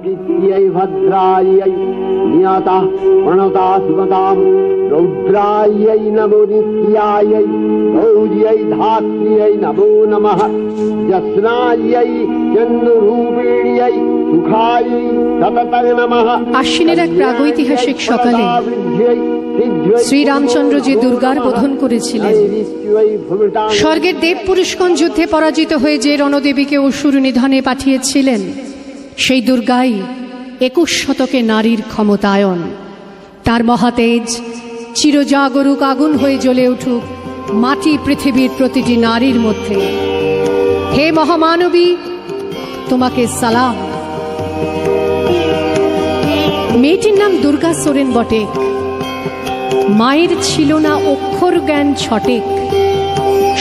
प्रकृत्यै भद्रायै नियता प्रणता सुमतां रौद्रायै नमो नित्यायै गौर्यै धात्र्यै नमो नमः जस्नायै चन्द्ररूपिण्यै सुखायै सततं नमः। আশ্বিনের এক প্রাগৈতিহাসিক সকালে শ্রীরামচন্দ্র যে দুর্গার বোধন করেছিলেন, স্বর্গের দেব পুরুষগণ যুদ্ধে পরাজিত হয়ে যে রণদেবীকে অসুর নিধনে পাঠিয়েছিলেন, সেই দুর্গাই 21 শতকে নারীর ক্ষমতায়ন। তার মহাতেজ চিরজাগরুক আগুন হয়ে জ্বলে উঠুক মাটি পৃথিবীর প্রতিটি নারীর মধ্যে। হে মহামানবী, তোমাকে সালাম। মেয়েটির নাম দুর্গা সোরেন বটে। মায়ের ছিল না অক্ষর জ্ঞান ছটেক।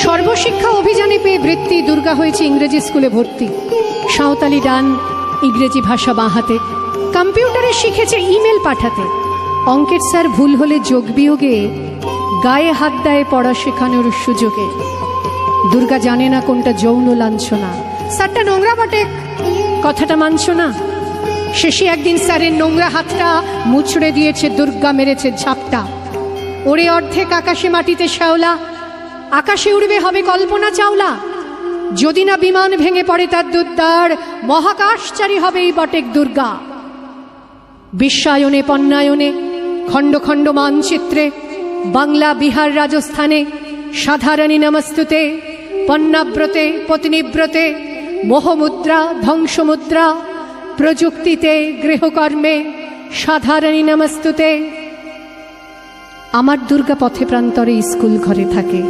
সর্বশিক্ষা অভিযানে পেয়ে বৃত্তি দুর্গা হয়েছে ইংরেজি স্কুলে ভর্তি। সাঁওতালি ডান, ইংরেজি ভাষা বাঁ হাতে। কম্পিউটারে শিখেছে ইমেল পাঠাতে। অঙ্কের স্যার ভুল হলে যোগ বিয়োগে গায়ে হাত দেয় পড়া শেখানোর সুযোগে। দুর্গা জানে না কোনটা যৌন লাঞ্ছনা। স্যারটা নোংরা বটে, কথাটা মানছ না। শেষে একদিন স্যারের নোংরা হাতটা মুচড়ে দিয়েছে দুর্গা, মেরেছে ঝাপটা। ওরে অর্ধেক আকাশে মাটিতে শ্যাওলা, আকাশে উড়বে হবে কল্পনা চাওলা। যদি না বিমান ভেঙে পড়ে তার দুর্দার, মহাকাশচারী হবে এই বটেক দুর্গা। বিশ্বায়নে পণ্যায়নে খণ্ড খণ্ড মানচিত্রে বাংলা বিহার রাজস্থানে সাধারণী নমস্তুতে, পণ্যাব্রতে পত্নীব্রতে, মোহমুদ্রা ধ্বংসমুদ্রা, প্রযুক্তিতে গৃহকর্মে সাধারণী নমস্তুতে। আমার দুর্গা পথে প্রান্তরে স্কুল ঘরে থাকে।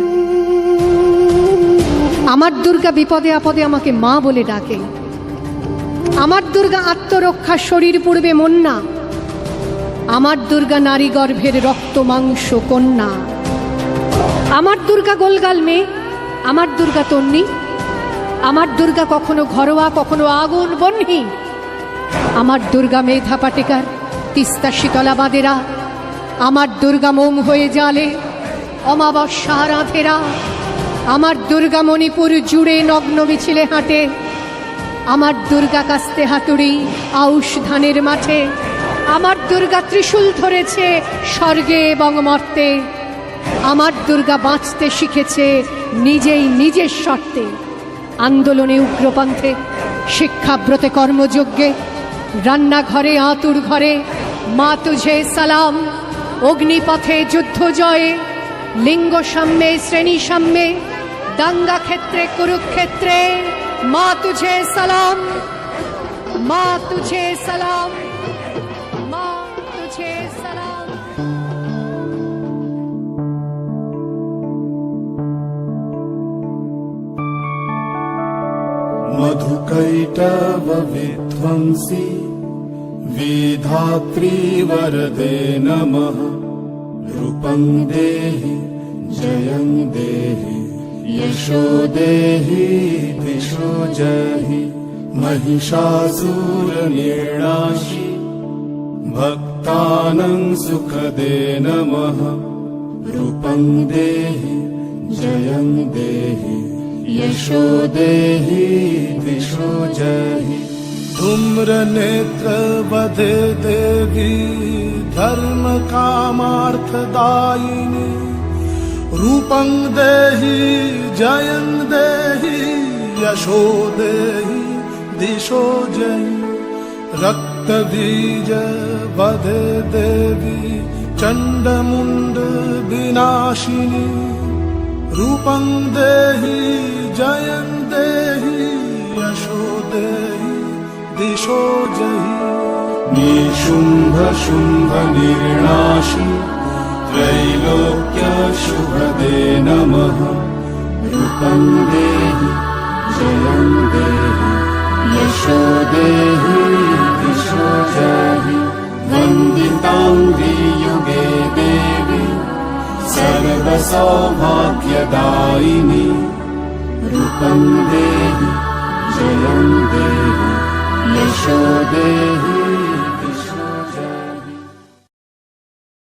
আমার দুর্গা বিপদে আপদে আমাকে মা বলে ডাকে। আমার দুর্গা আত্মরক্ষা, শরীর পূর্বে মন না। আমার দুর্গা নারী গর্ভের রক্ত মাংস কন্যা। আমার দুর্গা গোলগাল মেয়ে, আমার দুর্গা তন্নি। আমার দুর্গা কখনো ঘরোয়া, কখনো আগুন বহ্নি। আমার দুর্গা মেধা পাটেকার, তিস্তা শীতলা বাদেরা। আমার দুর্গা মোম হয়ে জালে অমাবস্যা রাধেরা। আমার দুর্গা মণিপুর জুড়ে নগ্ন মিছিলে হাঁটে। আমার দুর্গা কাস্তে হাতুড়ি আউশ ধানের মাঠে। আমার দুর্গা ত্রিশূল ধরেছে স্বর্গে এবং মর্তে। আমার দুর্গা বাঁচতে শিখেছে নিজেই নিজের শর্তে। আন্দোলনে উগ্রপন্থে, শিক্ষাব্রতে কর্মযজ্ঞে, রান্নাঘরে আতুর ঘরে মা তুঝে সালাম। অগ্নিপথে যুদ্ধ জয়ে, লিঙ্গ সাম্যে শ্রেণী সাম্যে, দাঙ্গা ক্ষেত্রে কুরুক্ষেত্রে মা তুঝে সালাম, মা তুঝে সালাম, মা তুঝে সালাম। मधुकैटव विध्वंसी विधात्री वरदे नमः। रूपं देहि जयं देहि यशो देहि दिशो जहि। महिषासुरनिर्णाशि भक्तानां सुखदे नमः। रूपं देहि जयं देहि यशो देहि दिशो जहि। धूम्र नेत्र वधे देवी धर्म कामार्थदायिनी। रूपं देहि जयं देहि यशो देहि दिशो जहि। रक्त बीज वधे देवी चंडमुंड विनाशिनी। रूपं देहि जयं देहि यशो देहि दिशो जहि। निशुंभ शुंभ निर्णाशि त्रैलोक्य शुभदे नमः। रूपं देहि जयं देहि यशो देहि दिशो जहि। वन्दितां वियुगे देवी सर्वसौभाग्यदायिनी। रूपं देहि जयं देहि यशो देहि